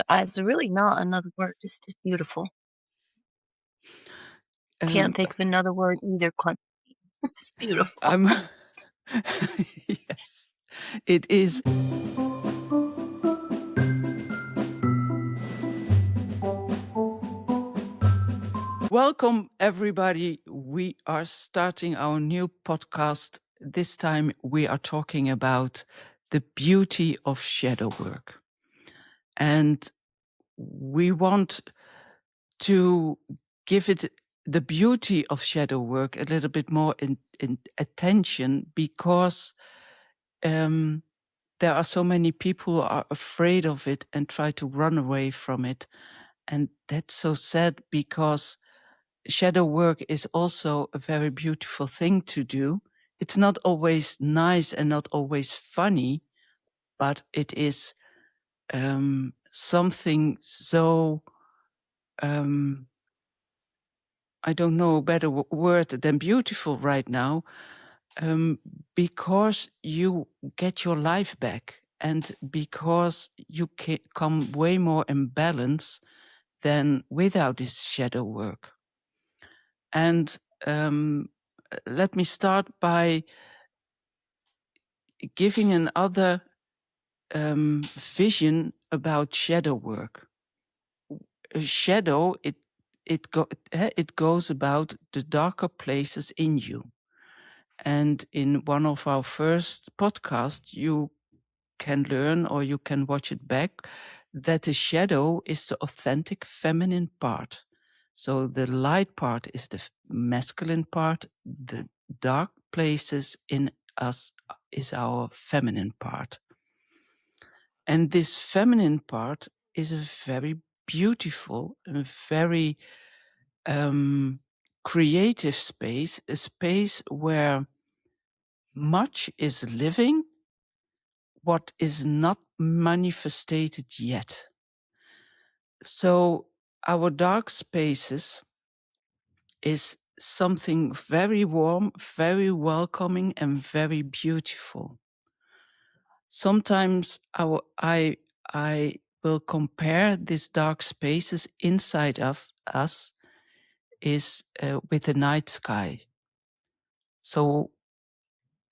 It's really not another word, it's just beautiful. Um, Can't think of another word either, just beautiful. I'm yes, it is. Welcome, everybody. We are starting our new podcast. This time we are talking about the beauty of shadow work. And we want to give it the beauty of shadow work a little bit more in attention because there are so many people who are afraid of it and try to run away from it. And that's so sad because shadow work is also a very beautiful thing to do. It's not always nice and not always funny, but it is something so, I don't know a better word than beautiful right now, because you get your life back and because you come way more in balance than without this shadow work. And let me start by giving another vision about shadow work. A shadow, it goes about the darker places in you. And in one of our first podcasts, you can learn or you can watch it back that the shadow is the authentic feminine part. So the light part is the masculine part. The dark places in us is our feminine part. And this feminine part is a very beautiful and very creative space, a space where much is living, what is not manifested yet. So our dark spaces is something very warm, very welcoming, and very beautiful. Sometimes I will compare these dark spaces inside of us is with the night sky. So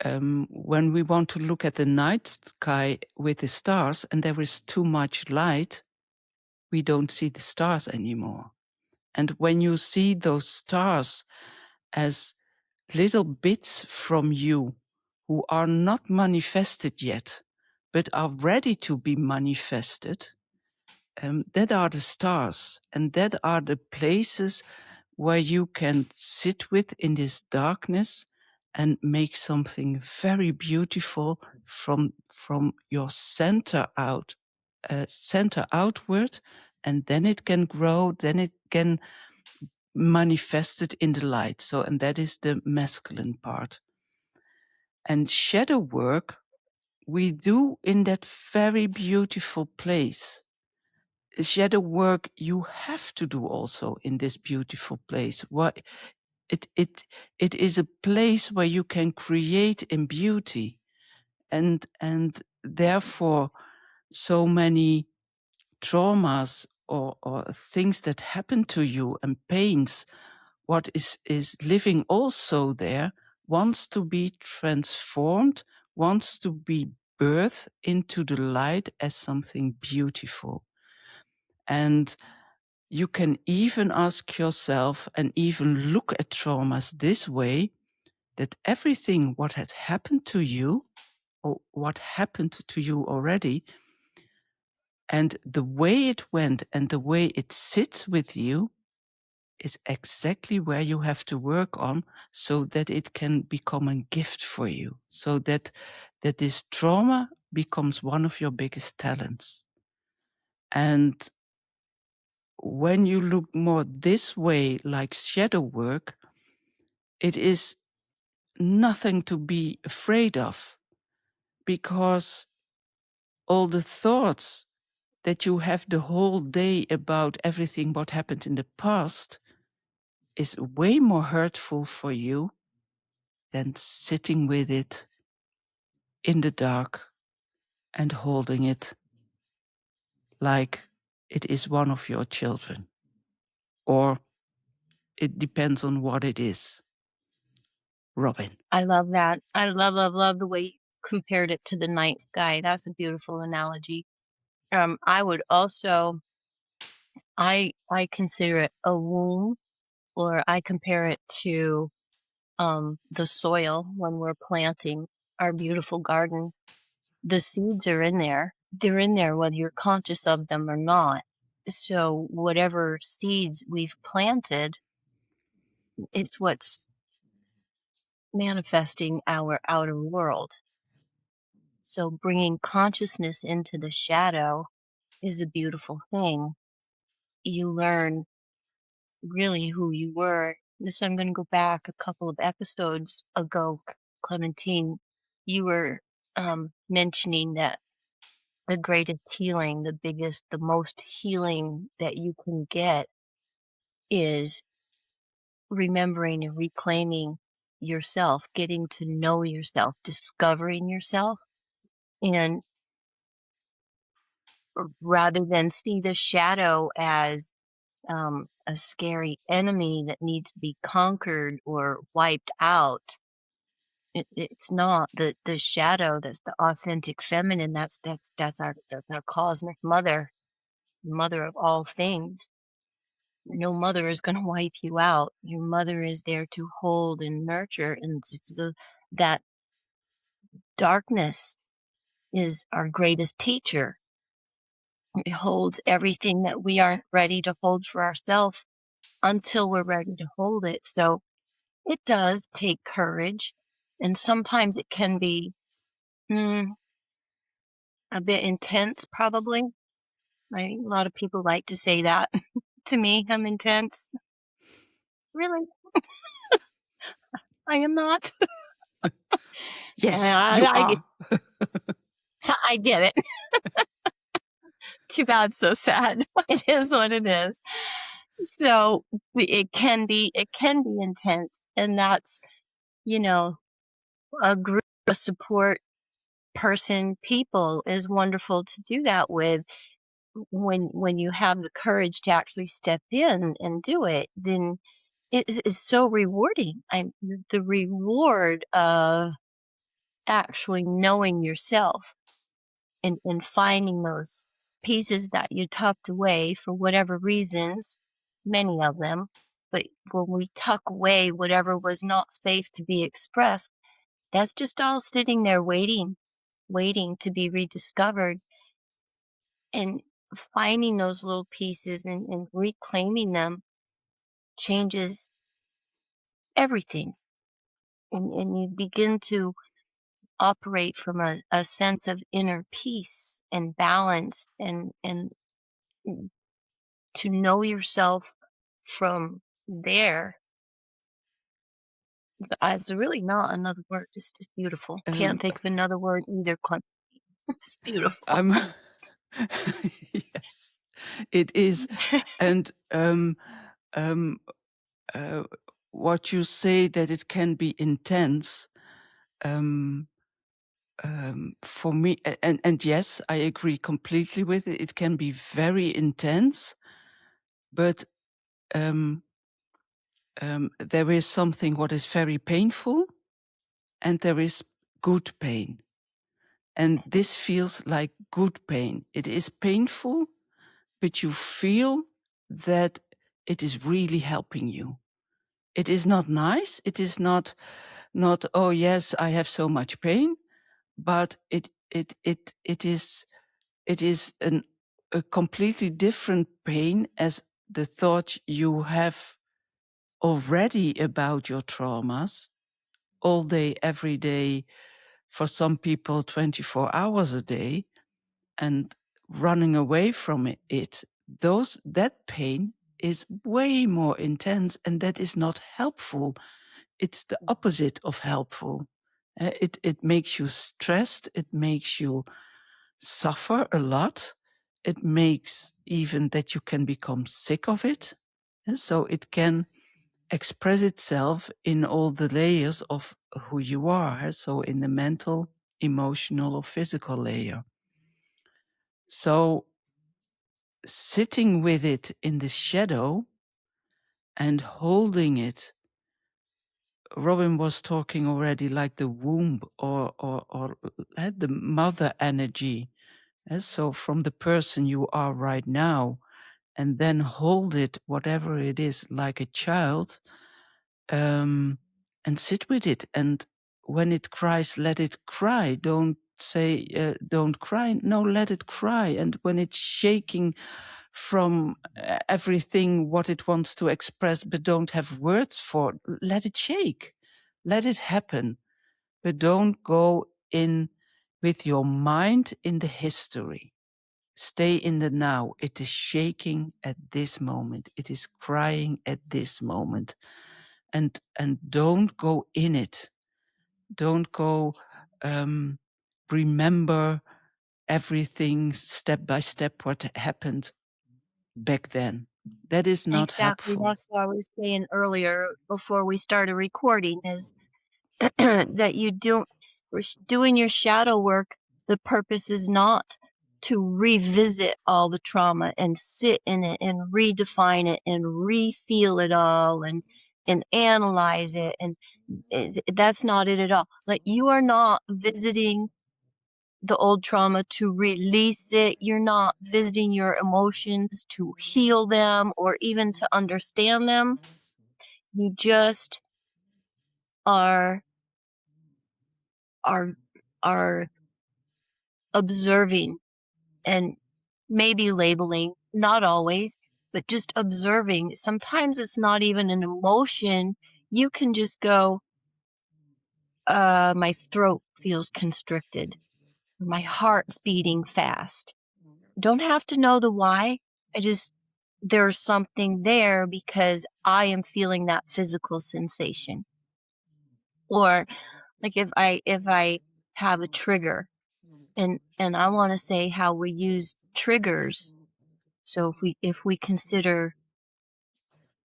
when we want to look at the night sky with the stars and there is too much light, we don't see the stars anymore. And when you see those stars as little bits from you who are not manifested yet, but are ready to be manifested, that are the stars. And that are the places where you can sit with in this darkness and make something very beautiful from your center outward. And then it can grow, then it can manifest it in the light. So, and that is the masculine part. And shadow work we do in that very beautiful place. Shadow work you have to do also in this beautiful place. What it is a place where you can create in beauty, and therefore so many traumas or things that happen to you and pains, what is living also there wants to be transformed, wants to be birthed into the light as something beautiful. And you can even ask yourself and even look at traumas this way, that everything what had happened to you or what happened to you already and the way it went and the way it sits with you is exactly where you have to work on so that it can become a gift for you, so that this trauma becomes one of your biggest talents. And when you look more this way, like shadow work, it is nothing to be afraid of, because all the thoughts that you have the whole day about everything what happened in the past is way more hurtful for you than sitting with it in the dark and holding it like it is one of your children, or it depends on what it is. Robin. I love that. I love the way you compared it to the night sky. That's a beautiful analogy. I would also I consider it a womb, or I compare it to the soil when we're planting our beautiful garden. The seeds are in there. They're in there whether you're conscious of them or not. So whatever seeds we've planted, it's what's manifesting our outer world. So bringing consciousness into the shadow is a beautiful thing. You learn really who you were. This I'm going to go back a couple of episodes ago, Clementine. You were mentioning that the greatest healing, the biggest, the most healing that you can get is remembering and reclaiming yourself, getting to know yourself, discovering yourself. And rather than see the shadow as a scary enemy that needs to be conquered or wiped out, it's not the shadow. That's the authentic feminine. That's our cosmic mother, mother of all things. No mother is going to wipe you out. Your mother is there to hold and nurture, and that darkness is our greatest teacher. It holds everything that we aren't ready to hold for ourselves until we're ready to hold it. So it does take courage, and sometimes it can be a bit intense, probably. A lot of people like to say that to me. I'm intense. Really, I am not. Yes, you I, are. I get it. Too bad, so sad. It is what it is. So it can be intense, and that's, you know, a group, a support person, people is wonderful to do that with. When you have the courage to actually step in and do it, then it is so rewarding. The reward of actually knowing yourself and finding those pieces that you tucked away for whatever reasons, many of them. But when we tuck away whatever was not safe to be expressed, that's just all sitting there waiting to be rediscovered. And finding those little pieces and reclaiming them changes everything. And you begin to operate from a sense of inner peace and balance, and to know yourself from there. It's really not another word. It's just beautiful. Can't Um, think of another word either. It's just beautiful. I'm yes, it is. And um, uh, what you say that it can be intense, um, for me, and yes, I agree completely with it. It can be very intense, but there is something what is very painful, and there is good pain. And this feels like good pain. It is painful, but you feel that it is really helping you. It is not nice. It is not, oh yes, I have so much pain, but it is a completely different pain as the thought you have already about your traumas all day, every day, for some people 24 hours a day, and running away from it, that pain is way more intense, and that is not helpful. It's the opposite of helpful. It makes you stressed. It makes you suffer a lot. It makes even that you can become sick of it. So it can express itself in all the layers of who you are. So in the mental, emotional, or physical layer. So sitting with it in the shadow and holding it. Robin was talking already like the womb or the mother energy. So from the person you are right now, and then hold it, whatever it is, like a child, and sit with it. And when it cries, let it cry. Don't say, don't cry. No, let it cry. And when it's shaking from everything, what it wants to express, but don't have words for, let it shake. Let it happen. But don't go in with your mind in the history. Stay in the now. It is shaking at this moment. It is crying at this moment. And don't go in it. Don't go remember everything step by step what happened back then. That is not Exactly. helpful. That's what I was saying earlier before we started recording is that you don't, doing your shadow work, the purpose is not to revisit all the trauma and sit in it and redefine it and re-feel it all and analyze it. And that's not it at all. Like, you are not visiting the old trauma to release it. You're not visiting your emotions to heal them or even to understand them. You just are are are observing and maybe labeling, not always, but just observing. Sometimes it's not even an emotion. You can just go, my throat feels constricted. My heart's beating fast. Don't have to know the why. There's something there because I am feeling that physical sensation. Or like if I have a trigger and I want to say how we use triggers. So if we consider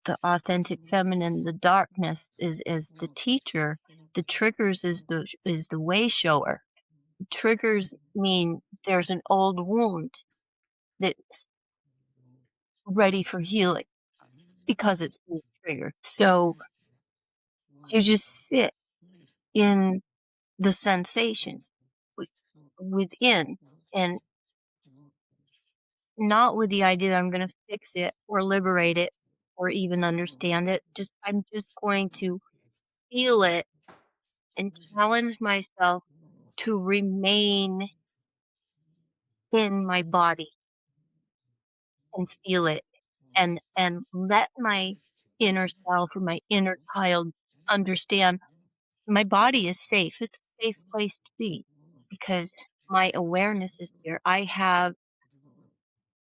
the authentic feminine, the darkness is the teacher, the triggers is the way shower. Triggers mean there's an old wound that's ready for healing because it's being triggered. So you just sit in the sensations within, and not with the idea that I'm going to fix it or liberate it or even understand it. I'm just going to feel it and challenge myself to remain in my body and feel it and let my inner self or my inner child understand my body is safe. It's a safe place to be because my awareness is here. I have,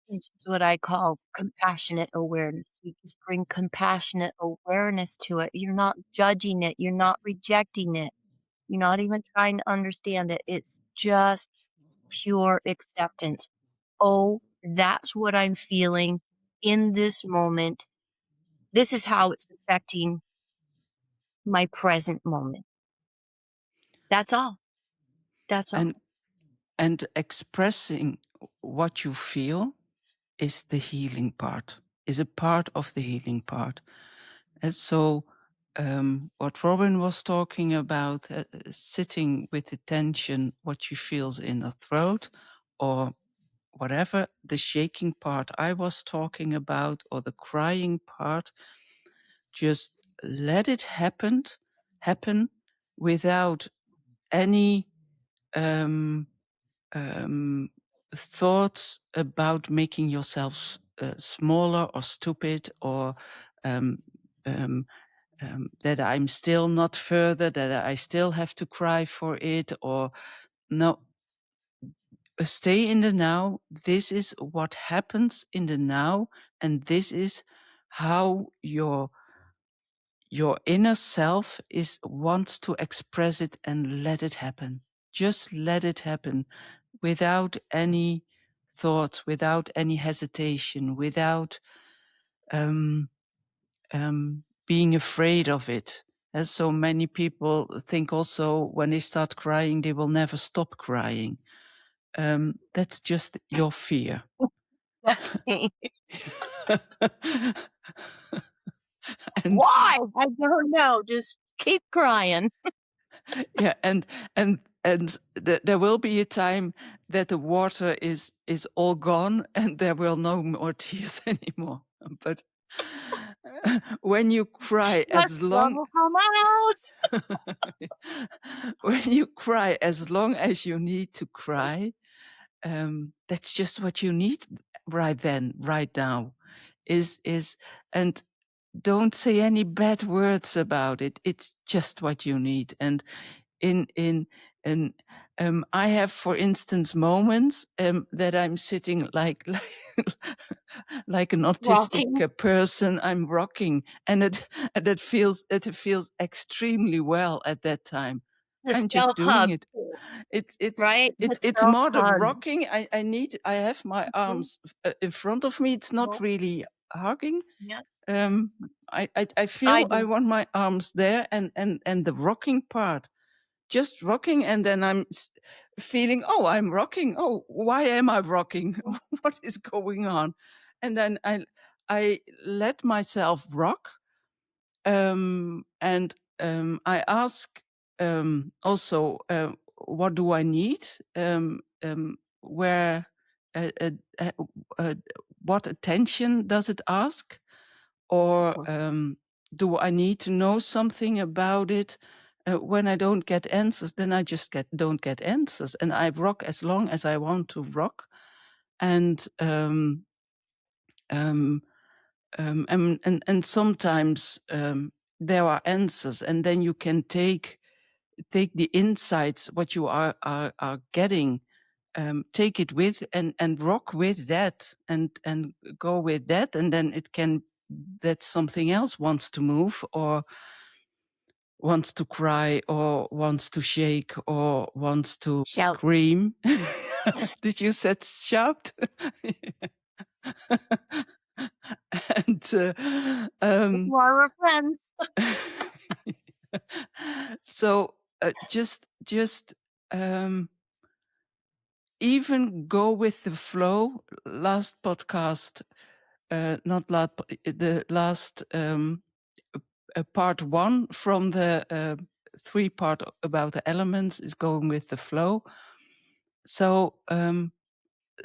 which is what I call compassionate awareness. You just bring compassionate awareness to it. You're not judging it. You're not rejecting it. You're not even trying to understand it. It's just pure acceptance. Oh, that's what I'm feeling in this moment. This is how it's affecting my present moment. That's all. That's all. And expressing what you feel is the healing part, is a part of the healing part. And so what Robin was talking about, sitting with the tension, what she feels in her throat, or whatever, the shaking part I was talking about, or the crying part, just let it happen without any um, thoughts about making yourself smaller or stupid, or um, um, that I'm still not further, that I still have to cry for it, or no, stay in the now. This is what happens in the now, and this is how your inner self wants to express it, and let it happen. Just let it happen without any thoughts, without any hesitation, without being afraid of it. And so many people think also when they start crying, they will never stop crying. That's just your fear. That's me. And Why? I don't know. Just keep crying. yeah, and there will be a time that the water is all gone and there will no more tears anymore. But when you cry The as sun long will come out. when you cry as long as you need to cry, that's just what you need right then, right now. Is and don't say any bad words about it. It's just what you need. And in and I have, for instance, moments that I'm sitting like like an autistic Rocking. person. I'm rocking, and it feels extremely well at that time. The I'm just self doing hug, it. It's it's right? The it's self more the hug. rocking. I have my arms in front of me. It's not really hugging. Yeah. Um, I I feel I do. want my arms there, and the rocking part, just rocking, and then feeling, oh, I'm rocking. Oh, why am I rocking? What is going on? And then I let myself rock, and I ask also, what do I need? Where, uh, uh, uh, uh, what attention does it ask? Or do I need to know something about it? When I don't get answers, then I just don't get answers, and I rock as long as I want to rock. And um, and sometimes there are answers, and then you can take the insights what you are getting, take it with and rock with that, and go with that, and then it can, that something else wants to move, or wants to cry, or wants to shake, or wants to Shout. scream. Did you said shout? And While we're friends. so just even go with the flow. Last podcast, not last, the last part one from the 3 part about the elements is going with the flow. So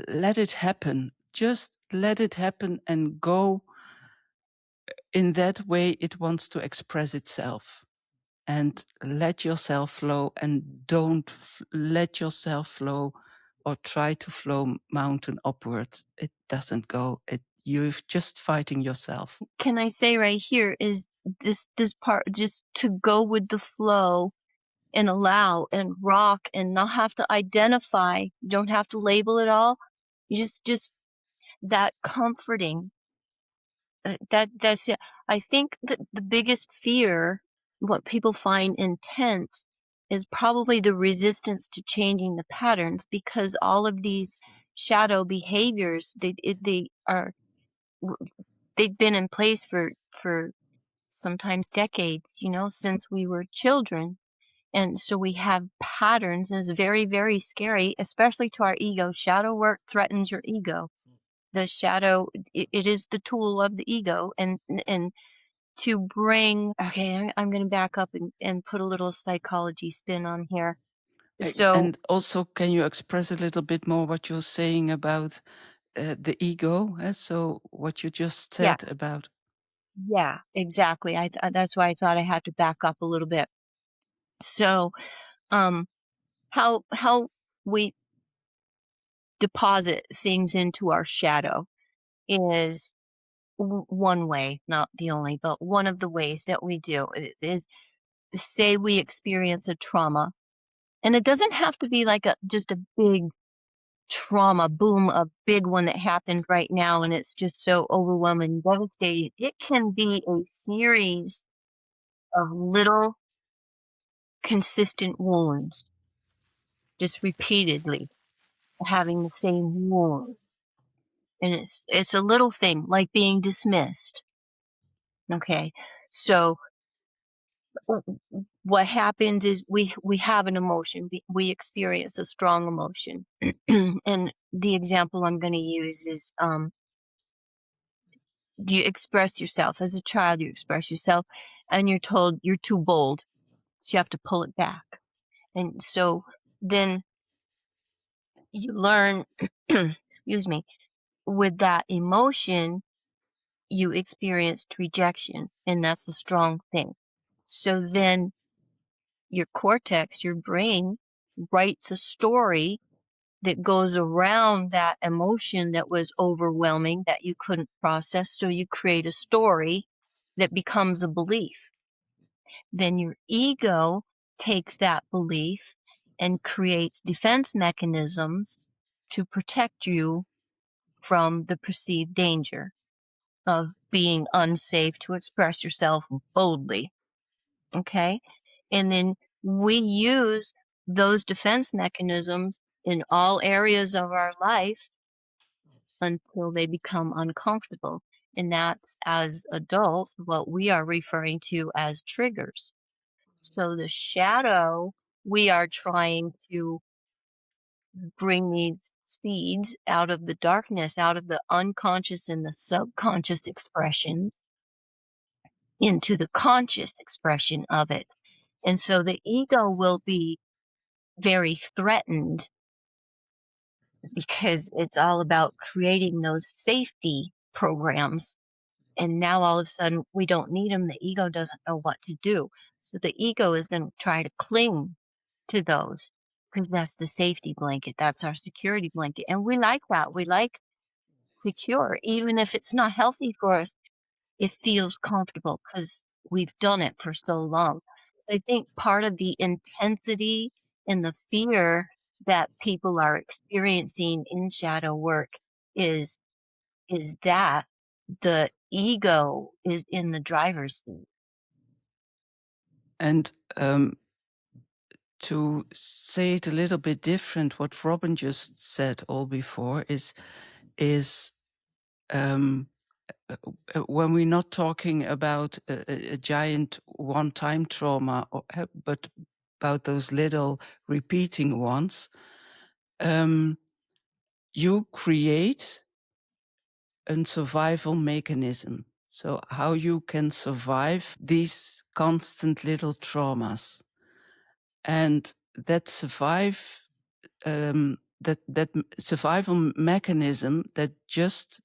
let it happen. Just let it happen and go in that way it wants to express itself. And let yourself flow, and don't let yourself flow or try to flow mountain upwards. It doesn't go. You're just fighting yourself. Can I say right here is this part, just to go with the flow and allow and rock and not have to identify. You don't have to label it all. You just that comforting. That's it. I think that the biggest fear, what people find intense, is probably the resistance to changing the patterns, because all of these shadow behaviors, they've been in place for sometimes decades, since we were children. And so we have patterns, and it's very, very scary, especially to our ego. Shadow work threatens your ego. The shadow, it is the tool of the ego. And to bring, okay, I'm going to back up and put a little psychology spin on here. So, And also, can you express a little bit more what you're saying about the ego? So what you just yeah, said about. yeah, exactly. That's why I thought I had to back up a little bit. So, um, how we deposit things into our shadow is one way, not the only, but one of the ways that we do is say we experience a trauma, and it doesn't have to be like just a big trauma, boom, a big one that happened right now, and it's just so overwhelming, devastating. It can be a series of little consistent wounds, just repeatedly having the same wound. And it's a little thing like being dismissed. Okay. So what happens is we have an emotion. We experience a strong emotion. And the example I'm going to use is do you express yourself as a child? You express yourself, and you're told you're too bold, so you have to pull it back. And so then you learn, excuse me, with that emotion, you experienced rejection, and that's a strong thing. So then your cortex, your brain, writes a story that goes around that emotion that was overwhelming that you couldn't process. So you create a story that becomes a belief. Then your ego takes that belief and creates defense mechanisms to protect you from the perceived danger of being unsafe to express yourself boldly. Okay. And then we use those defense mechanisms in all areas of our life until they become uncomfortable. And that's, as adults, what we are referring to as triggers. So the shadow, we are trying to bring these seeds out of the darkness, out of the unconscious and the subconscious expressions into the conscious expression of it. And so the ego will be very threatened because it's all about creating those safety programs. And now all of a sudden we don't need them. The ego doesn't know what to do. So the ego is going to try to cling to those because that's the safety blanket. That's our security blanket. And we like that. We like secure, even if it's not healthy for us. It feels comfortable because we've done it for so long. So I think part of the intensity and the fear that people are experiencing in shadow work is that the ego is in the driver's seat. And to say it a little bit different, what Robin just said all before is when we're not talking about a giant one-time trauma, but about those little repeating ones, you create a survival mechanism. So how you can survive these constant little traumas. And that survival mechanism that just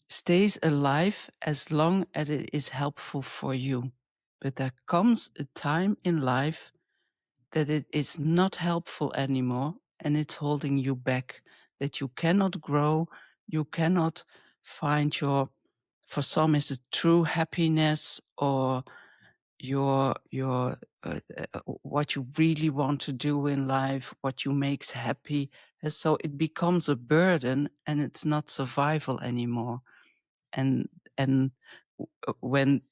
stays alive as long as it is helpful for you. But there comes a time in life that it is not helpful anymore and it's holding you back, that you cannot grow, you cannot find for some is it true happiness or what you really want to do in life, what you makes happy. And so it becomes a burden and it's not survival anymore. And when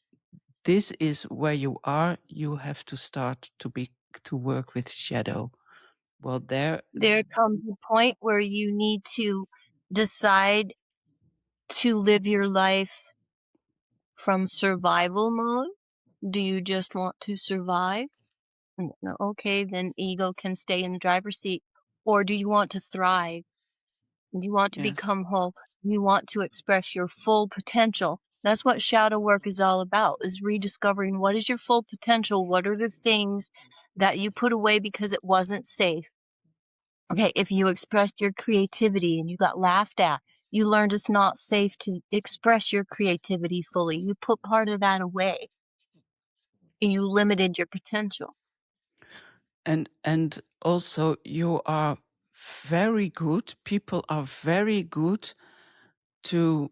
this is where you are, you have to start to work with shadow. Well, There comes a point where you need to decide to live your life from survival mode. Do you just want to survive? No, okay, then ego can stay in the driver's seat. Or do you want to thrive? Do you want to yes. become whole? You want to express your full potential. That's what shadow work is all about, is rediscovering what is your full potential? What are the things that you put away because it wasn't safe? Okay, if you expressed your creativity and you got laughed at, you learned it's not safe to express your creativity fully. You put part of that away and you limited your potential. And also you are very good, people are very good to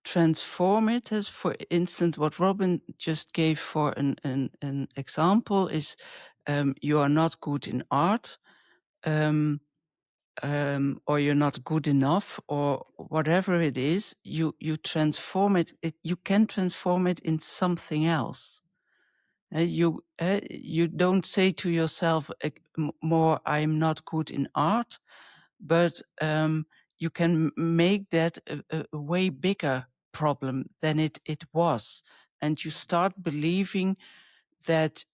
transform it. As for instance, what Robin just gave for an example is you are not good in art, or you're not good enough, or whatever it is, you transform it. You can transform it in something else. You don't say to yourself more, I'm not good in art, but you can make that a way bigger problem than it was. and you start believing that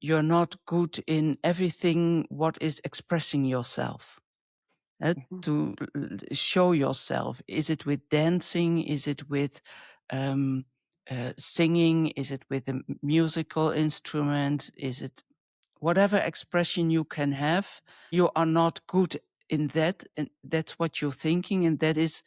you're not good in everything what is expressing yourself. Mhm. To show yourself. Is it with dancing? Is it with singing? Is it with a musical instrument? Is it whatever expression you can have? You are not good in that, and that's what you're thinking, and that is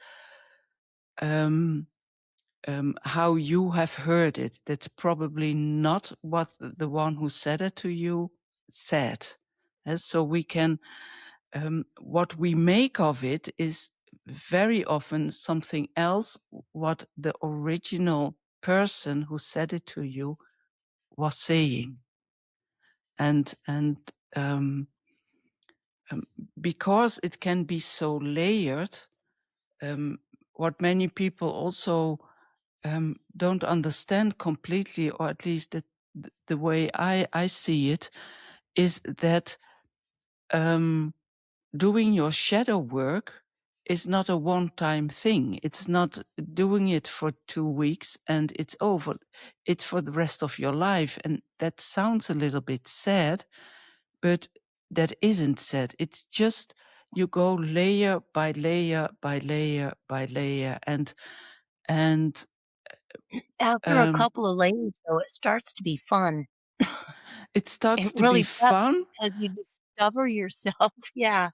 how you have heard it. That's probably not what the one who said it to you said. So we can, what we make of it is very often something else what the original person who said it to you was saying. And um, um, because it can be so layered, what many people also don't understand completely, or at least the way I see it, is that doing your shadow work is not a one-time thing. It's not doing it for 2 weeks and it's over. It's for the rest of your life. And that sounds a little bit sad, but that isn't sad. It's just you go layer by layer by layer by layer, and After a um, couple of layers, though, it starts to be fun. it It starts to be really does fun. because you discover yourself. Yeah.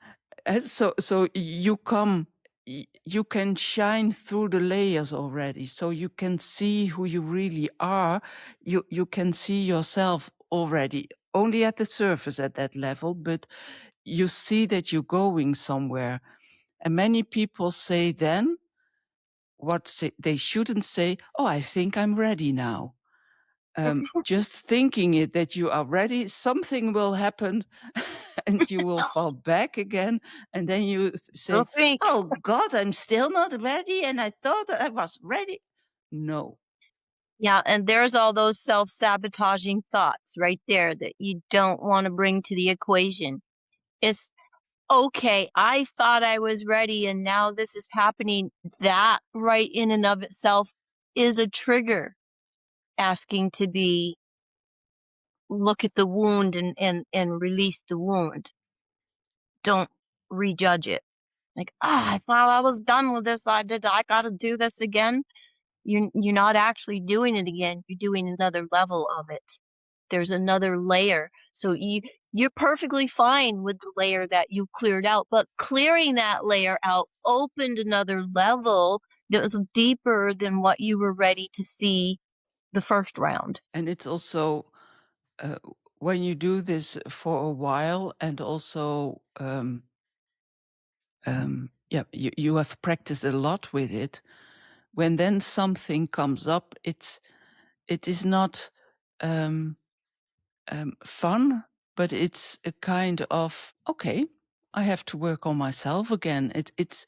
So you come, you can shine through the layers already. So you can see who you really are. You can see yourself already, only at the surface at that level, but you see that you're going somewhere. And many people say then they shouldn't say, oh, I think I'm ready now. Just thinking it that you are ready, something will happen and you will fall back again. And then you say, Don't think. oh God, I'm still not ready. And I thought I was ready. No. Yeah, and there's all those self-sabotaging thoughts right there that you don't wanna bring to the equation. It's, "Okay, I thought I was ready, and now this is happening." That right in and of itself is a trigger asking to be look at the wound and release the wound. Don't rejudge it. Like, "Ah, I thought I was done with this. I gotta do this again." You're not actually doing it again, you're doing another level of it. There's another layer. So you're perfectly fine with the layer that you cleared out, but clearing that layer out opened another level that was deeper than what you were ready to see the first round. And it's also, uh, when you do this for a while and also, yeah, you have practiced a lot with it. When then something comes up, it is not, um, fun, but it's a kind of, okay, I have to work on myself again. It's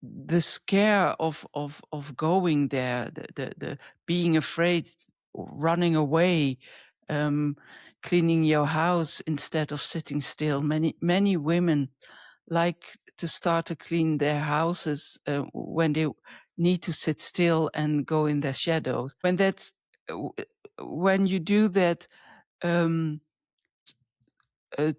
the scare of going there, the being afraid, running away, um, cleaning your house instead of sitting still. Many women like to start to clean their houses when they need to sit still and go in their shadows. When you do that, um,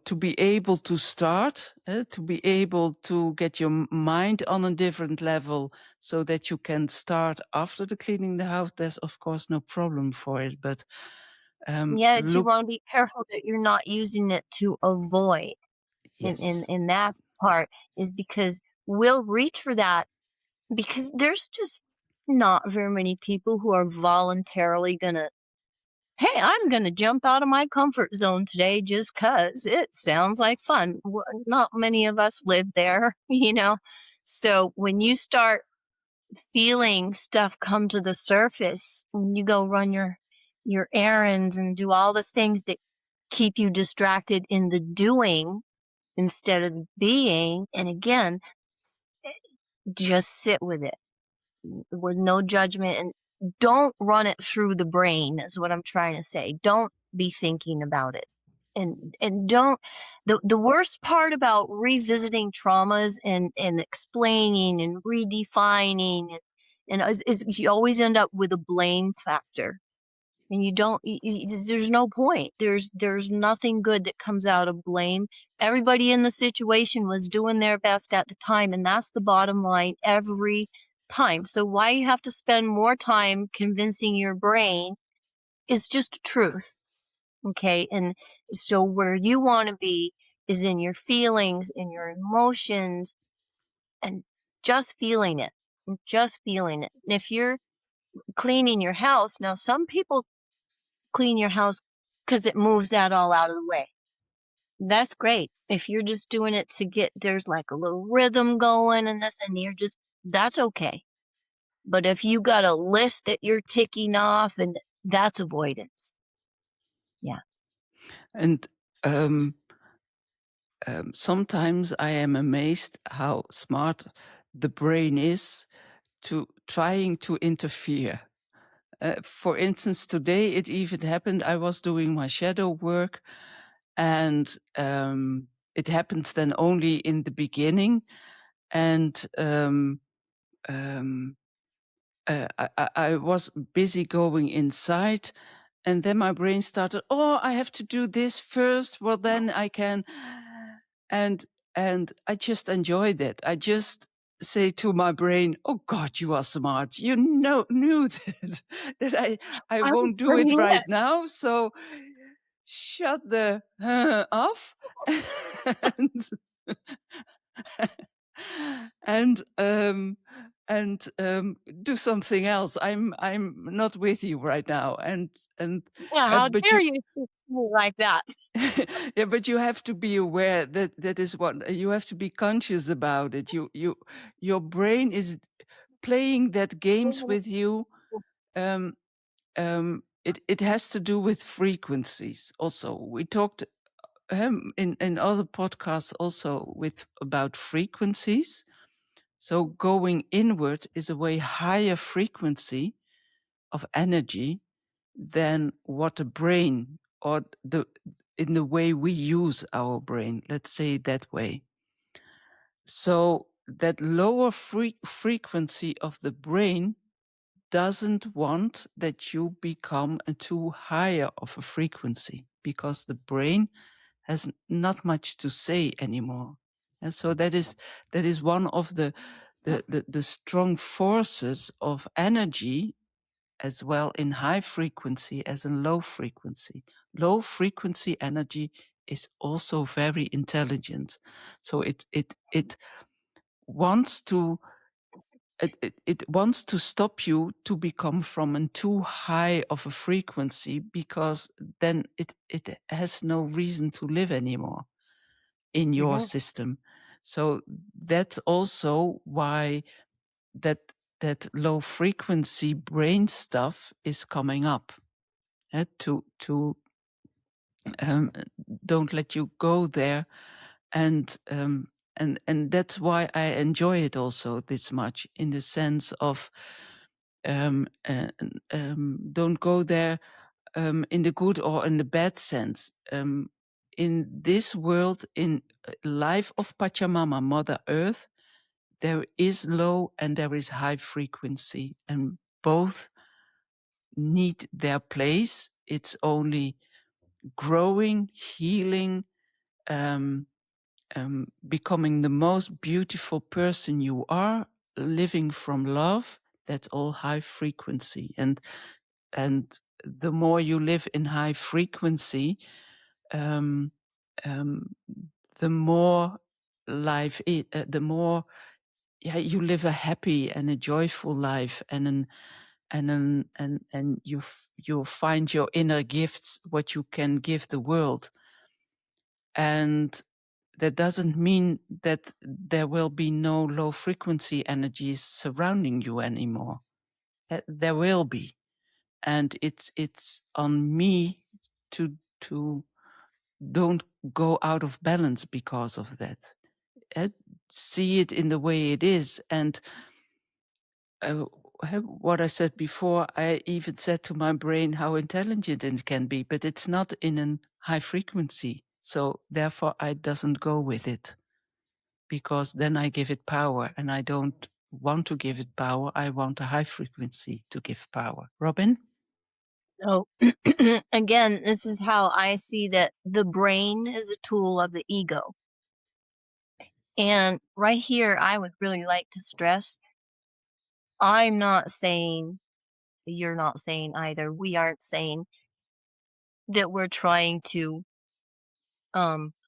to be able to start, to be able to get your mind on a different level so that you can start after the cleaning the house, there's of course no problem for it. But Yeah, you look, want to be careful that you're not using it to avoid. yes. And that part is because we'll reach for that because there's just not very many people who are voluntarily gonna, "Hey, I'm gonna jump out of my comfort zone today just 'cause it sounds like fun." Not many of us live there, you know? So, when you start feeling stuff come to the surface, when you go run your errands and do all the things that keep you distracted in the doing instead of the being, and again, just sit with it with no judgment and don't run it through the brain is what I'm trying to say. Don't be thinking about it. And don't the worst part about revisiting traumas and explaining and redefining And you always end up with a blame factor. And you don't, there's no point. There's nothing good that comes out of blame. Everybody in the situation was doing their best at the time, and that's the bottom line every time. So why you have to spend more time convincing your brain is just truth. Okay. And so where you want to be is in your feelings, in your emotions, and just feeling it. Just feeling it. And if you're cleaning your house, now some people clean your house because it moves that all out of the way. That's great. If you're just doing it to get, there's like a little rhythm going and this, and that's okay. But if you got a list that you're ticking off, and that's avoidance. Yeah. And sometimes I am amazed how smart the brain is to trying to interfere. For instance, today it even happened, I was doing my shadow work, and it happens then only in the beginning. And I was busy going inside, and then my brain started, oh, I have to do this first. Well, then I can. And I just enjoyed it. I just say to my brain, oh God, you are smart. You knew that I I was won't do it bringing right it. now. So shut the off. and and do something else. I'm not with you right now. And Yeah. How but dare you you speak to me like that? yeah, but you have to be aware that that is what you have to be conscious about it. Your brain is playing that games with you. Um, it has to do with frequencies. Also, we talked in other podcasts also about frequencies. So going inward is a way higher frequency of energy than what the brain or in the way we use our brain. Let's say it that way. So that lower frequency of the brain doesn't want that you become a too higher of a frequency, because the brain has not much to say anymore. And so that is one of the strong forces of energy, as well in high frequency as in low frequency. Low frequency energy is also very intelligent. So it wants to it wants to stop you to become from a too high of a frequency, because then it has no reason to live anymore in your system. So that's also why that low frequency brain stuff is coming up, to don't let you go there. And that's why I enjoy it also this much, in the sense of don't go there in the good or in the bad sense. In this world, in life of Pachamama, Mother Earth, there is low and there is high frequency, and both need their place. It's only growing, healing, becoming the most beautiful person you are, living from love. That's all high frequency. And the more you live in high frequency, um, the more life, the more you live a happy and a joyful life, and you find your inner gifts, what you can give the world. And that doesn't mean that there will be no low frequency energies surrounding you anymore. There will be, and it's on me to don't go out of balance because of that. See it in the way it is. And what I said before, I even said to my brain how intelligent it can be, but it's not in a high frequency. So therefore I doesn't go with it, because then I give it power and I don't want to give it power. I want a high frequency to give power. Robin? So again, this is how I see that the brain is a tool of the ego. And right here, I would really like to stress, I'm not saying, you're not saying either, we aren't saying that we're trying to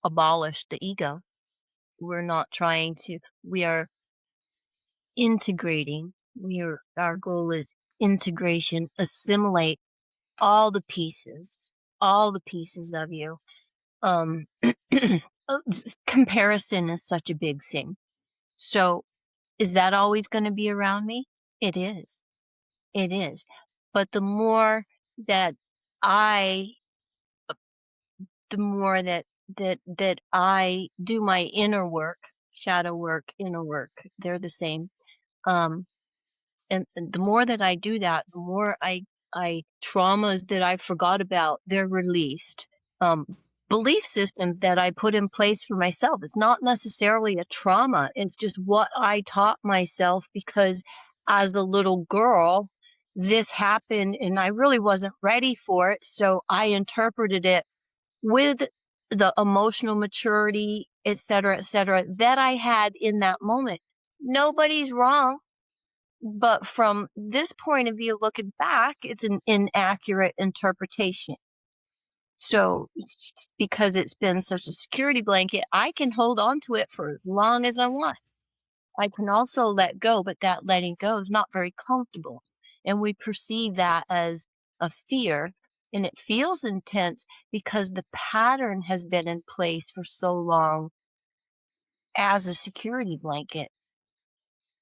abolish the ego. We're not trying to, we are integrating. Our goal is integration, assimilate all the pieces of you. Comparison is such a big thing. So is that always going to be around me? It is. It is. But that I, the more that I do my inner work, shadow work, inner work, they're the same. Um, and the more that I do that, the more I traumas that I forgot about, they're released. Belief systems that I put in place for myself. It's not necessarily a trauma. It's just what I taught myself because as a little girl, this happened and I really wasn't ready for it. So I interpreted it with the emotional maturity, et cetera, that I had in that moment. Nobody's wrong. But from this point of view, looking back, it's an inaccurate interpretation. So, because it's been such a security blanket, I can hold on to it for as long as I want. I can also let go, but that letting go is not very comfortable. And we perceive that as a fear, and it feels intense because the pattern has been in place for so long as a security blanket.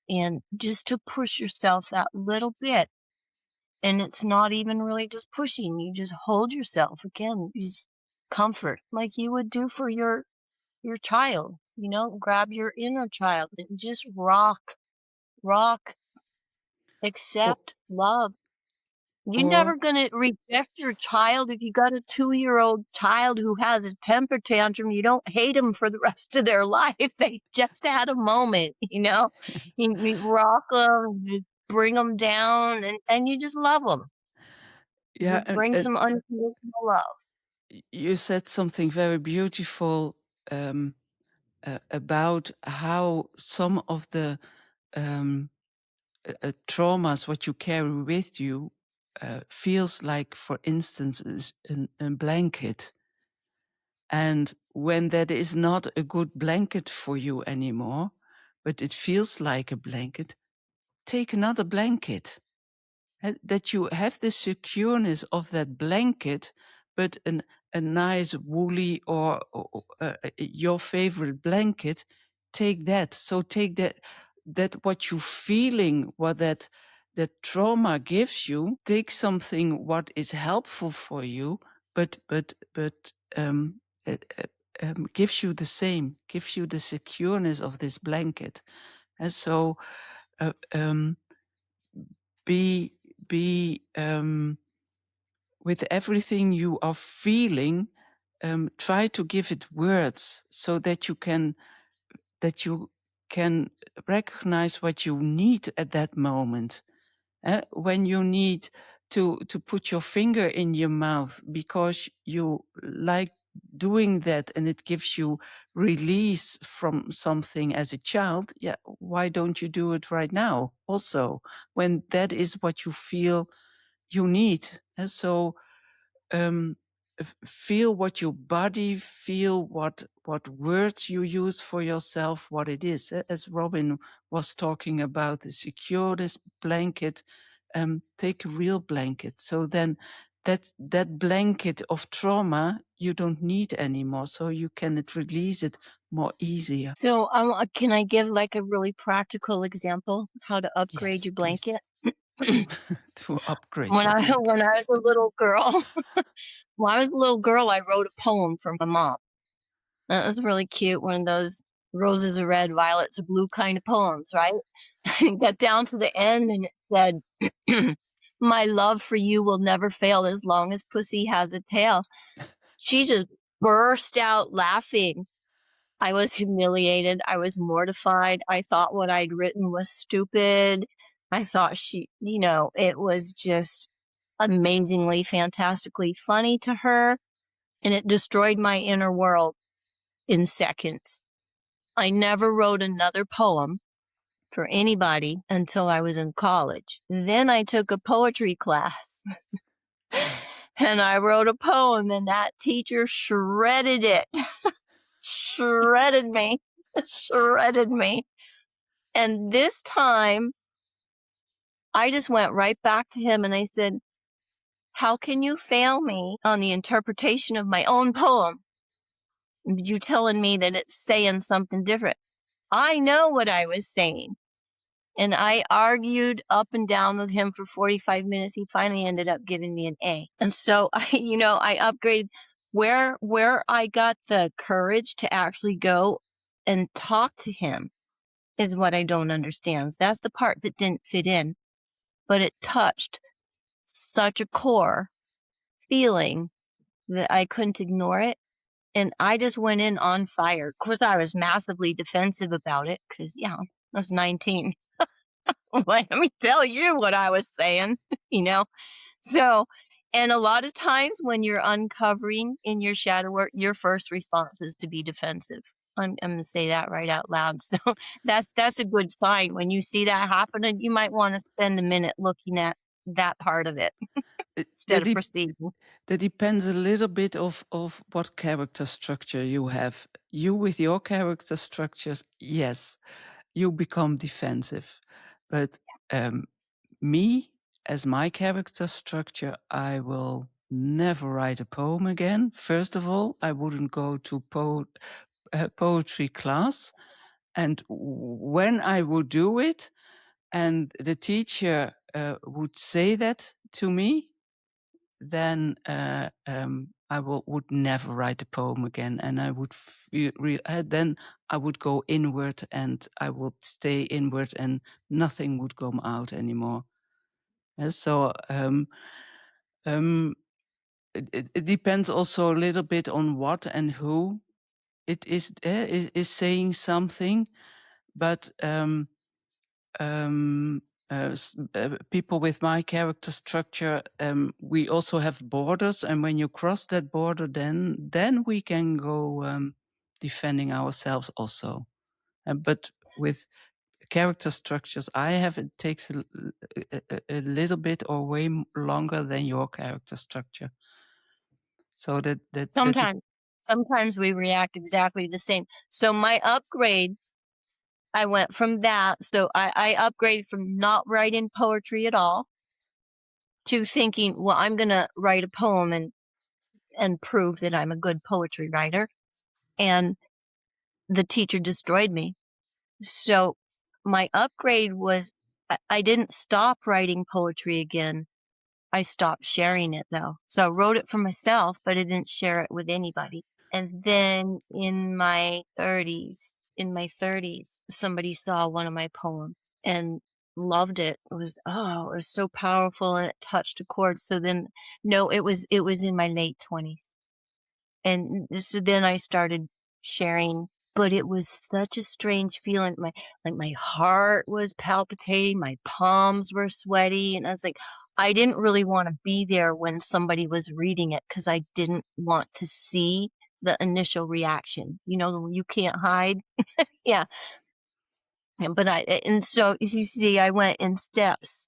And just to push yourself that little bit, and it's not even really just pushing, you just hold yourself again, you just comfort like you would do for your child, grab your inner child and just rock, Or, accept, love. You're or never gonna reject your child. If you got a 2-year-old child who has a temper tantrum, you don't hate them for the rest of their life. They just had a moment, you rock them, you bring them down, and you just love them. yeah, You bring some unconditional love. you said something very beautiful about how some of the um, traumas, what you carry with you, feels like, for instance, is a blanket. And when that is not a good blanket for you anymore, but it feels like a blanket, take another blanket. That you have the secureness of that blanket, but a nice woolly or your favorite blanket, take that. So take that what you feeling, what that trauma gives you, take something what is helpful for you, but gives you the same, gives you the secureness of this blanket. And so uh, um, be with everything you are feeling, try to give it words so that you can recognize what you need at that moment. When you need to put your finger in your mouth because you like doing that and it gives you release from something as a child, yeah, why don't you do it right now also, when that is what you feel you need? And so um, feel what your body feel, what words you use for yourself, what it is. As Robin was talking about, the securest blanket, take a real blanket. So then that blanket of trauma you don't need anymore, so you can release it more easier. So, can I give like a really practical example how to upgrade Yes, your please. blanket? To upgrade when your I blanket. when I was a little girl, when I was a little girl, I wrote a poem for my mom. That was really cute. One of those roses are red, violets are blue kind of poems, right? And got down to the end and it said, "My love for you will never fail as long as pussy has a tail." She just burst out laughing. I was humiliated. I was mortified. I thought what I'd written was stupid. I thought it was just amazingly, fantastically funny to her. And it destroyed my inner world in seconds. I never wrote another poem for anybody until I was in college. Then I took a poetry class and I wrote a poem, and that teacher shredded it, shredded me, shredded me. And this time I just went right back to him and I said, "How can you fail me on the interpretation of my own poem? You telling me that it's saying something different." I know what I was saying. And I argued up and down with him for 45 minutes. He finally ended up giving me an A. And so I upgraded where I got the courage to actually go and talk to him is what I don't understand. That's the part that didn't fit in, but it touched such a core feeling that I couldn't ignore it. And I just went in on fire. Of course, I was massively defensive about it because, I was 19. Let me tell you what I was saying, you know? So, and a lot of times when you're uncovering in your shadow work, your first response is to be defensive. I'm going to say that right out loud. So that's a good sign. When you see that happening, you might want to spend a minute looking at that part of it instead That, of proceeding. that depends a little bit of what character structure you have. You with your character structures, yes, you become defensive. But me, as my character structure, I will never write a poem again. First of all, I wouldn't go to poetry class. And when I would do it, and the teacher would say that to me, then I would never write a poem again, and I would then I would go inward, and I would stay inward, and nothing would come out anymore. So it depends also a little bit on what and who it is saying something, but people with my character structure, we also have borders, and when you cross that border, then we can go defending ourselves also. But with character structures I have, it takes a little bit or way longer than your character structure. So Sometimes we react exactly the same. So my upgrade, I went from that. So I upgraded from not writing poetry at all to thinking, well, I'm going to write a poem and prove that I'm a good poetry writer. And the teacher destroyed me. So my upgrade was I didn't stop writing poetry again. I stopped sharing it though. So I wrote it for myself, but I didn't share it with anybody. And then in my 30s, somebody saw one of my poems and loved it. It was so powerful and it touched a chord. So then, no, it was in my late 20s. And so then I started sharing, but it was such a strange feeling. My heart was palpitating, my palms were sweaty, and I was like, I didn't really want to be there when somebody was reading it because I didn't want to see the initial reaction. You can't hide. Yeah. And so you see, I went in steps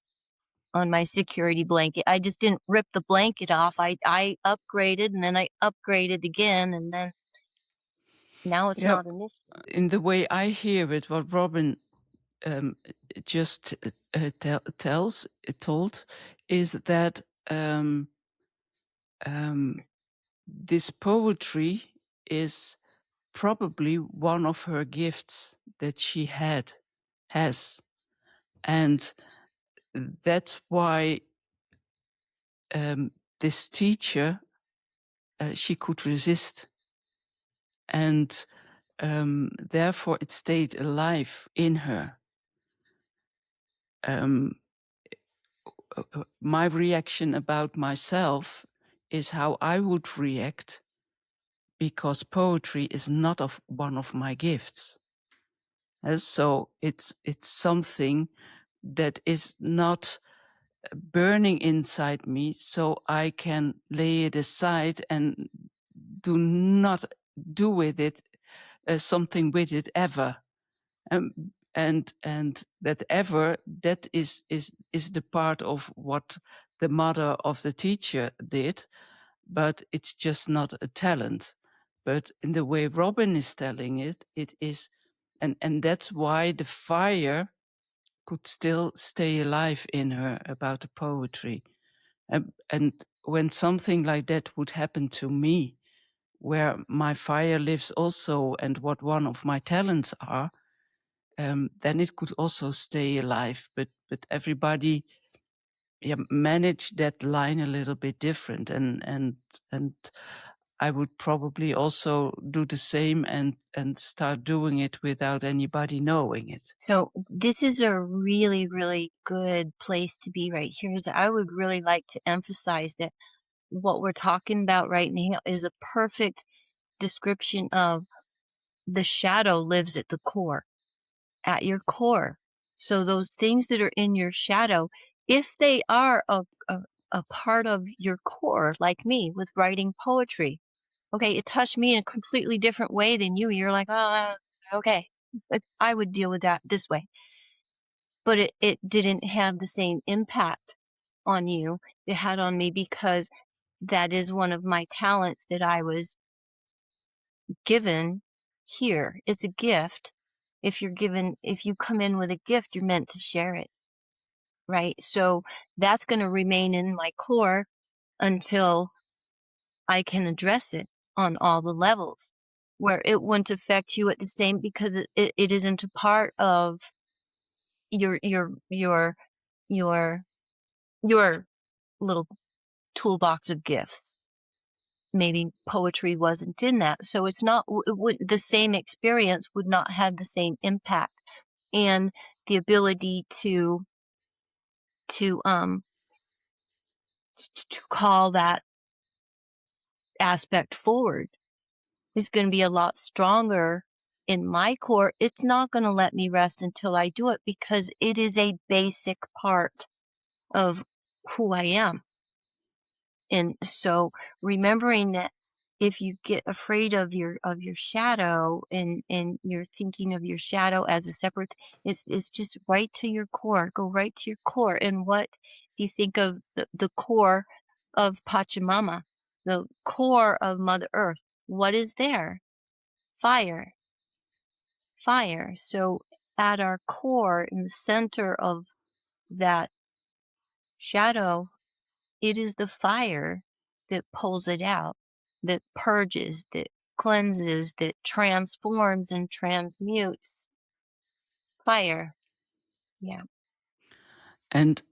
on my security blanket. I just didn't rip the blanket off. I upgraded and then I upgraded again, and then now it's yeah, not an issue. in the way I hear it, what Robin just told is that this poetry is probably one of her gifts that she has, and that's why this teacher, she could resist, and therefore it stayed alive in her. My reaction about myself is how I would react because poetry is not one of my gifts. So it's something that is not burning inside me, so I can lay it aside and do not do with it something with it ever. And that ever, that is the part of what the mother of the teacher did, but it's just not a talent. But in the way Robin is telling it, it is, and that's why the fire could still stay alive in her about the poetry. And when something like that would happen to me, where my fire lives also and what one of my talents are, then it could also stay alive. But everybody managed that line a little bit different. And I would probably also do the same and start doing it without anybody knowing it. So this is a really, really good place to be right here. Is I would really like to emphasize that what we're talking about right now is a perfect description of the shadow lives at the core, at your core. So those things that are in your shadow, if they are a part of your core, like me with writing poetry, okay, it touched me in a completely different way than you. You're like, oh, okay, but I would deal with that this way. But it didn't have the same impact on you it had on me because that is one of my talents that I was given here. It's a gift. If you come in with a gift, you're meant to share it, right? So that's going to remain in my core until I can address it on all the levels where it wouldn't affect you at the same because it isn't a part of your your little toolbox of gifts. Maybe poetry wasn't in that. So it's not, the same experience would not have the same impact and the ability to, um, to call that aspect forward is going to be a lot stronger in my core. It's not going to let me rest until I do it because it is a basic part of who I am. And so remembering that if you get afraid of your shadow and you're thinking of your shadow as a separate, it's just right to your core. Go right to your core. And what you think of the core of Pachamama, the core of Mother Earth, what is there? Fire. Fire. So at our core, in the center of that shadow, it is the fire that pulls it out, that purges, that cleanses, that transforms and transmutes. Fire. Yeah. And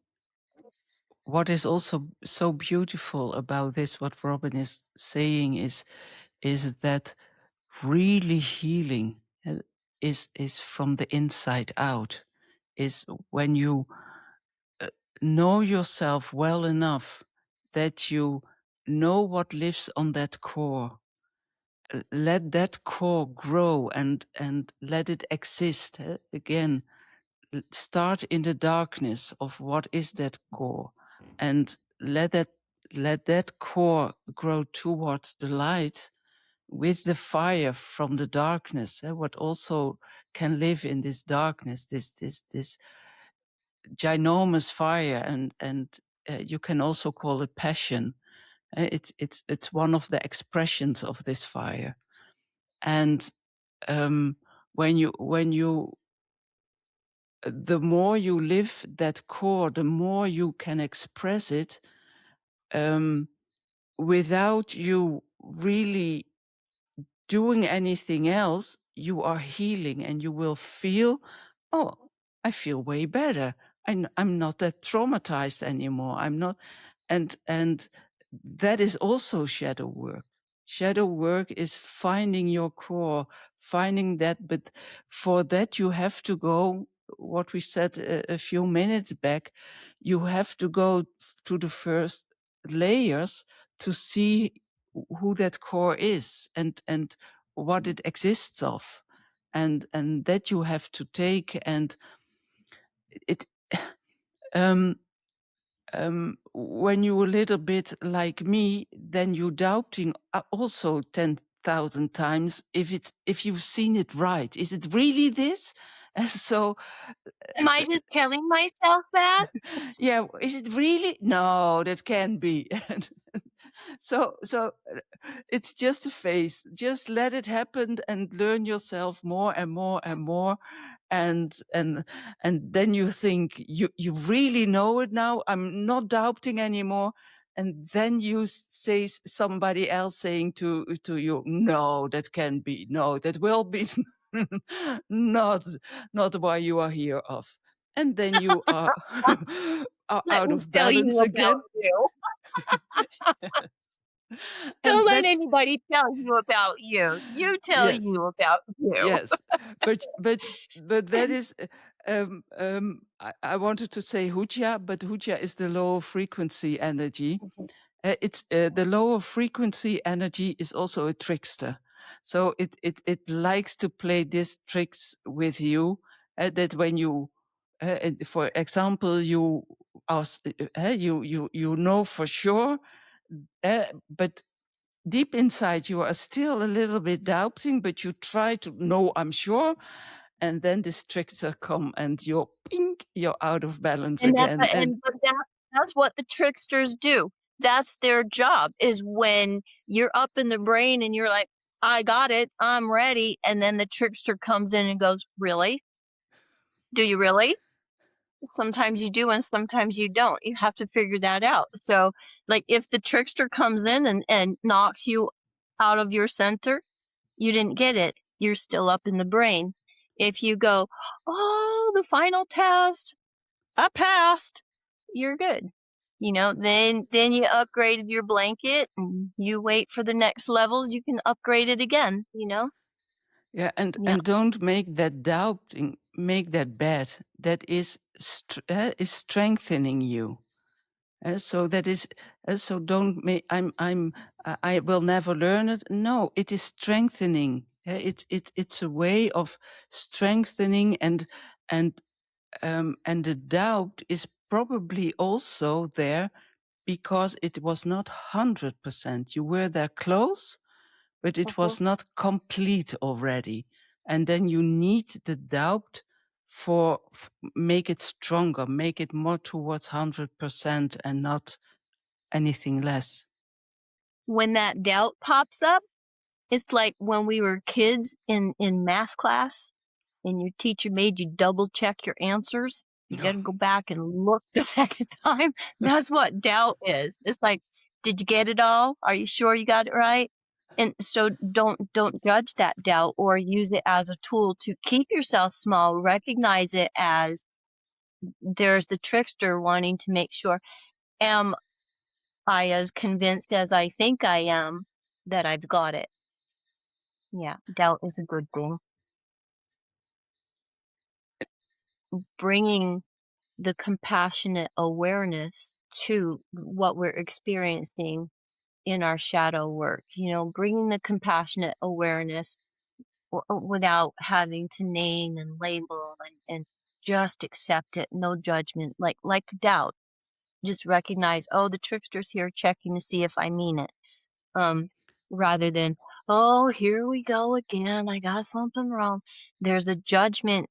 what is also so beautiful about this, what Robin is saying, is that really healing is from the inside out. Is when you know yourself well enough that you know what lives on that core. Let that core grow and let it exist. Again, start in the darkness of what is that core, and let that core grow towards the light with the fire from the darkness. What also can live in this darkness, this ginormous fire, and you can also call it passion. It's one of the expressions of this fire. And when you the more you live that core, the more you can express it without you really doing anything else. You are healing, and you will feel, oh, I feel way better. I'm not that traumatized anymore. I'm not, and that is also shadow work. Shadow work is finding your core, finding that, but for that you have to go, what we said a few minutes back, you have to go to the first layers to see who that core is and what it exists of, and that you have to take. And it um when you're a little bit like me, then you're doubting also 10,000 times if you've seen it right. Is it really this? And so, Am I just telling myself that? yeah, is it really? No, that can't be. So it's just a phase. Just let it happen and learn yourself more and more and more. And then you think you really know it now. I'm not doubting anymore. And then you say somebody else saying to you, no, that can be, no, that will be not not why you are here of. And then you are are Let out me of tell you balance about again. you. Don't And let that's anybody tell you about you. You tell yes. you about you. Yes, but that is, I wanted to say huja, but huja is the low frequency energy. It's the lower frequency energy is also a trickster, so it likes to play these tricks with you. That when you, for example, you ask, you know for sure, but deep inside you are still a little bit doubting, but you try to know, I'm sure. And then the trickster come and you're pink, you're out of balance And that's again. And but that's what the tricksters do. That's their job, is when you're up in the brain and you're like, I got it, I'm ready. And then the trickster comes in and goes, really? Do you really? Sometimes you do and sometimes you don't. You have to figure that out. So, like, if the trickster comes in and knocks you out of your center, you didn't get it. You're still up in the brain. If you go, oh, the final test, I passed, you're good. Then you upgraded your blanket and you wait for the next levels. You can upgrade it again. yeah, Yeah. and don't make that doubting, make that bad. That is strengthening you. So that is, so don't make, I will never learn it. No, it is strengthening. It's a way of strengthening, and the doubt is probably also there because it was not 100%. You were there close, but it Mhm. was not complete already. And then you need the doubt for make it stronger, make it more towards 100% and not anything less. When that doubt pops up, it's like when we were kids in math class and your teacher made you double check your answers. You got to go back and look the second time. That's what doubt is. It's like, did you get it all? Are you sure you got it right? And so don't judge that doubt or use it as a tool to keep yourself small. Recognize it as there's the trickster wanting to make sure, am I as convinced as I think I am that I've got it? Yeah, doubt is a good thing. Bringing the compassionate awareness to what we're experiencing in our shadow work, bringing the compassionate awareness without having to name and label and just accept it, no judgment, like doubt. Just recognize, oh, the trickster's here checking to see if I mean it. Um, Rather than, oh, here we go again, I got something wrong. There's a judgment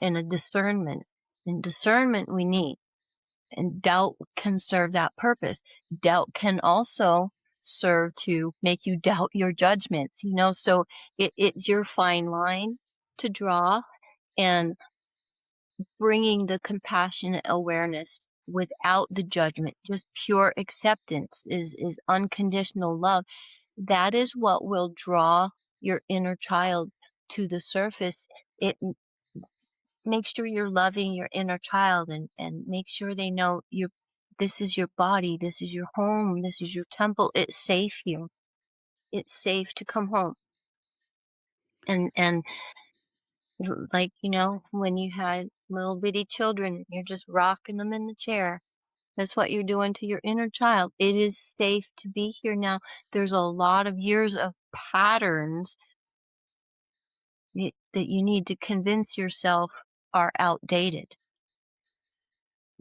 and a discernment. And discernment we need. And doubt can serve that purpose. Doubt can also serve to make you doubt your judgments. So it's your fine line to draw, and bringing the compassionate awareness without the judgment, just pure acceptance is unconditional love. That is what will draw your inner child to the surface. It make sure you're loving your inner child, and make sure they know this is your body, this is your home, this is your temple. It's safe here. It's safe to come home. And like, when you had little bitty children, you're just rocking them in the chair. That's what you're doing to your inner child. It is safe to be here now. There's a lot of years of patterns that you need to convince yourself are outdated.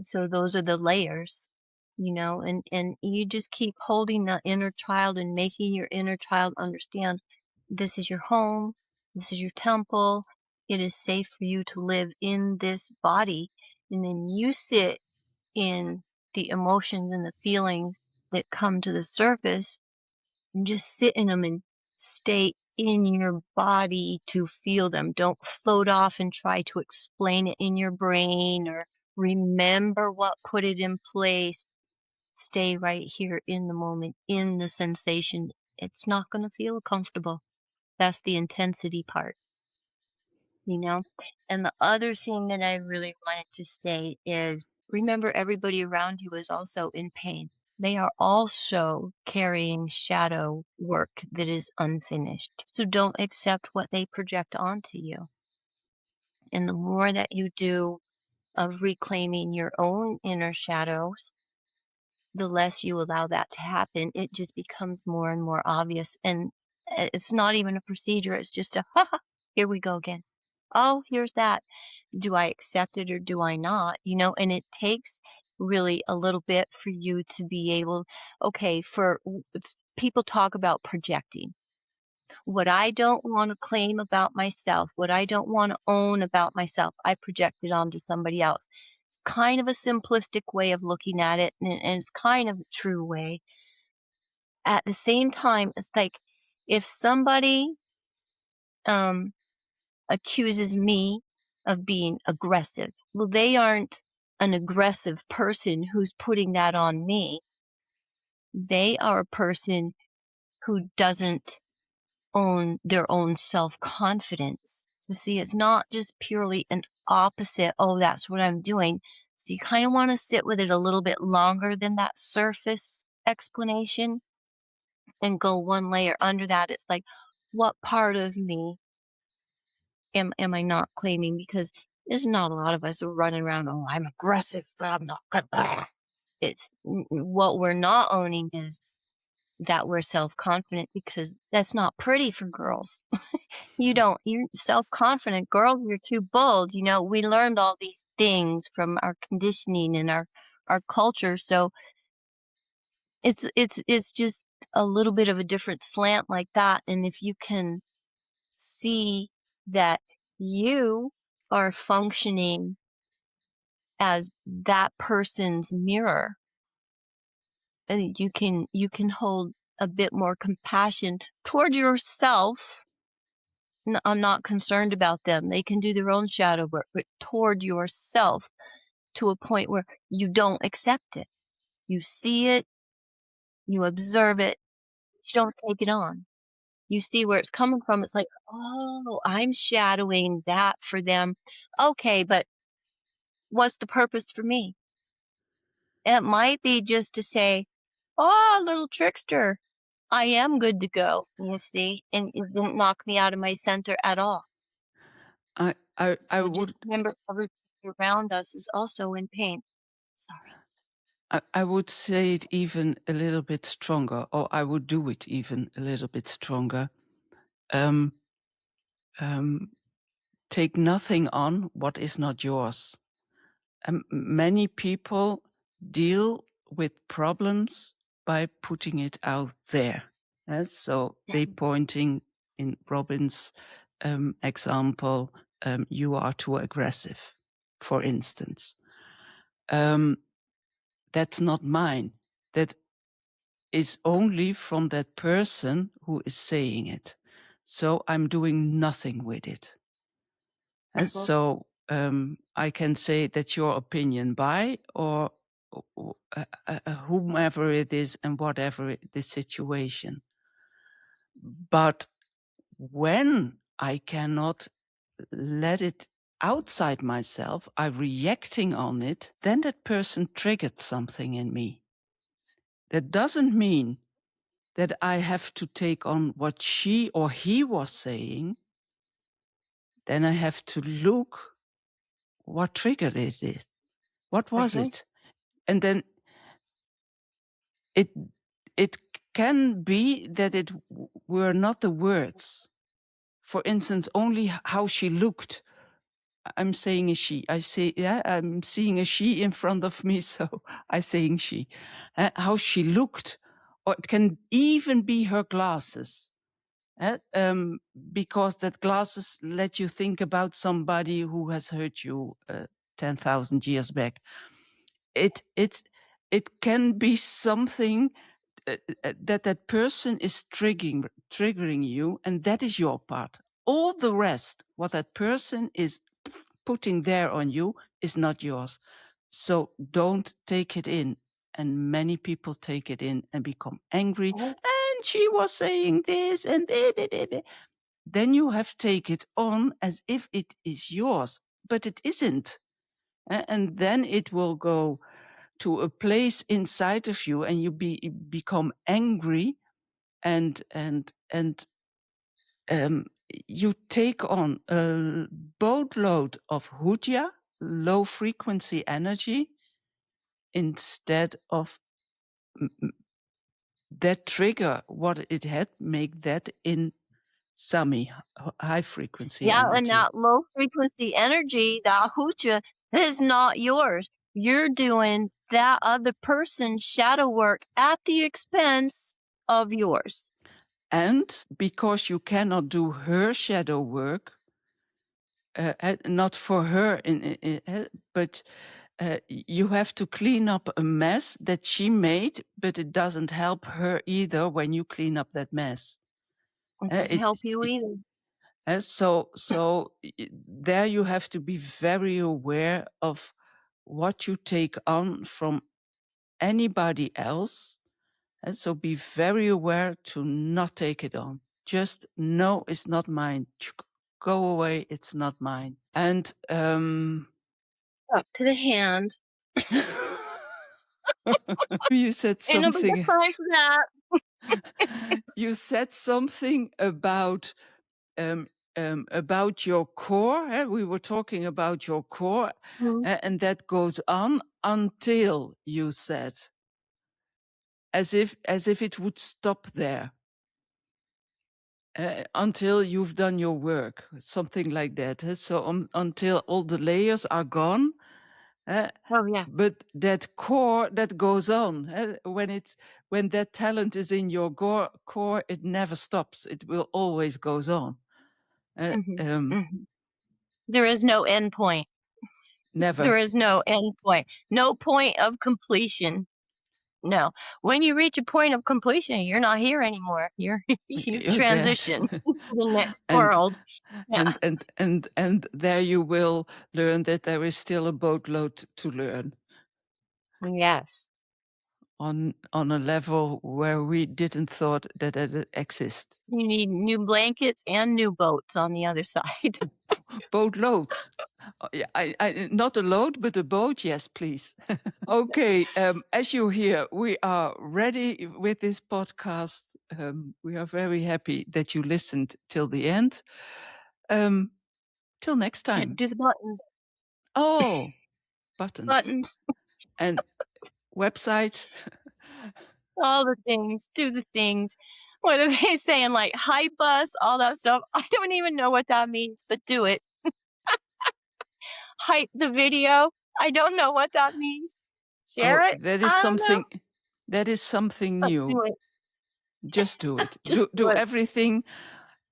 So those are the layers, and you just keep holding that inner child and making your inner child understand this is your home, this is your temple, it is safe for you to live in this body. And then you sit in the emotions and the feelings that come to the surface and just sit in them and stay in your body to feel them. Don't float off and try to explain it in your brain or remember what put it in place. Stay right here in the moment, in the sensation. It's not going to feel comfortable. That's the intensity part, you know? And the other thing that I really wanted to say is remember, everybody around you is also in pain. They are also carrying shadow work that is unfinished. So don't accept what they project onto you. And the more that you do of reclaiming your own inner shadows, the less you allow that to happen. It just becomes more and more obvious. And it's not even a procedure, it's just a, ha ha, here we go again. Oh, here's that. Do I accept it or do I not? And it takes really a little bit for you to be able, okay, people talk about projecting. What I don't want to claim about myself, what I don't want to own about myself, I project it onto somebody else. It's kind of a simplistic way of looking at it, and it's kind of a true way. At the same time, it's like if somebody um, accuses me of being aggressive, well, they aren't an aggressive person who's putting that on me. They are a person who doesn't own their own self-confidence. So see, it's not just purely an opposite, oh, that's what I'm doing. So you kind of want to sit with it a little bit longer than that surface explanation and go one layer under that. It's like, what part of me am I not claiming? Because there's not a lot of us who are running around, oh, I'm aggressive, but I'm not good. It's what we're not owning is that we're self-confident, because that's not pretty for girls. You're self-confident girl, you're too bold. We learned all these things from our conditioning and our culture. So it's just a little bit of a different slant like that. And if you can see that you are functioning as that person's mirror, and you can hold a bit more compassion toward yourself. I'm not concerned about them. They can do their own shadow work, but toward yourself, to a point where you don't accept it. You see it, you observe it, you don't take it on. You see where it's coming from. It's like, oh, I'm shadowing that for them. Okay, but what's the purpose for me? It might be just to say, oh, little trickster, I am good to go, you see, and it didn't knock me out of my center at all. I So just would remember, everybody around us is also in pain. Sorry. I would say it even a little bit stronger, or I would do it even a little bit stronger. Um, take nothing on what is not yours. Many people deal with problems by putting it out there. Yes? So they pointing in Robin's example, you are too aggressive, for instance. That's not mine. That is only from that person who is saying it. So I'm doing nothing with it. And so I can say that's your opinion by, or whomever it is and whatever the situation. But when I cannot let it outside myself, I'm reacting on it, then that person triggered something in me. That doesn't mean that I have to take on what she or he was saying. Then I have to look what triggered it is. What was it? And then it can be that it were not the words. For instance, only how she looked. I'm saying a she. I say, yeah, I'm seeing a she in front of me, so I'm saying she. How she looked, or it can even be her glasses. Because that glasses let you think about somebody who has hurt you 10,000 years back. It can be something that person is triggering you, and that is your part. All the rest, what that person is putting there on you, is not yours. So don't take it in. And many people take it in and become angry. Oh. And she was saying this and blah, blah, blah, blah. Then you have take it on as if it is yours, but it isn't. And then it will go to a place inside of you, and you become angry, and you take on a boatload of hujya, low frequency energy, instead of that trigger what it had, make that in sami, high frequency Yeah, and energy. that low frequency energy, that hoocha, is not yours. You're doing that other person's shadow work at the expense of yours. And because you cannot do her shadow work, not for her, but you have to clean up a mess that she made, but it doesn't help her either when you clean up that mess. It doesn't It, help you either. so there you have to be very aware of what you take on from anybody else. And so be very aware to not take it on. Just no, it's not mine. Go away, it's not mine. And Up to the hand. you said Ain't nobody got something. time for that. You said something about your core. We were talking about your core, Mhm. and that goes on until you said, as if it would stop there. Until you've done your work, something like that. So until all the layers are gone. Oh, yeah. But that core that goes on, when that talent is in your core, it never stops. It will always goes on. There is no end point. Never. There is no end point. No point of completion. No. When you reach a point of completion, you're not here anymore. You've You're dead. transitioned to the next and world. Yeah. and there you will learn that there is still a boatload to learn Yes. on a level where we didn't thought that it exists. You need new blankets and new boats on the other side. Boatloads. Yeah, I not a load, but a boat. Yes, please. Okay, as you hear, we are ready with this podcast. We are very happy that you listened till the end. Till next time. Do the buttons. Oh, buttons. Buttons. And website. All the things. Do the things. What are they saying? Like hype us, all that stuff. I don't even know what that means, but do it. Hype the video. I don't know what that means. Share Oh, it. I don't know. that is something But new. do it. Just do it. Just do Do it. everything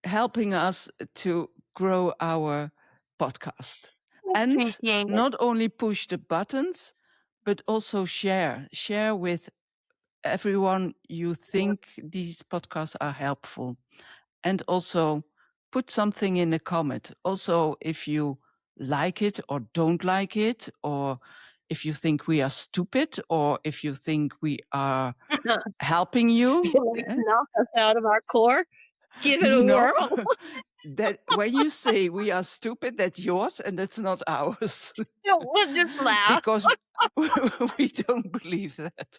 helping us to grow our podcast. And Appreciate it. not only push the buttons, but also share with everyone you think these podcasts are helpful. And also put something in a comment. Also, if you like it or don't like it, or if you think we are stupid, or if you think we are helping you. Feel like to knock us out of our core. Give it a No, whirl. that when you say we are stupid, that's yours and that's not ours. We'll just laugh. Because we don't believe that.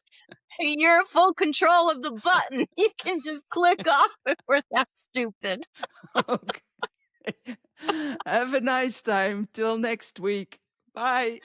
You're in full control of the button. You can just click off if we're that stupid. Okay. Have a nice time. Till next week. Bye.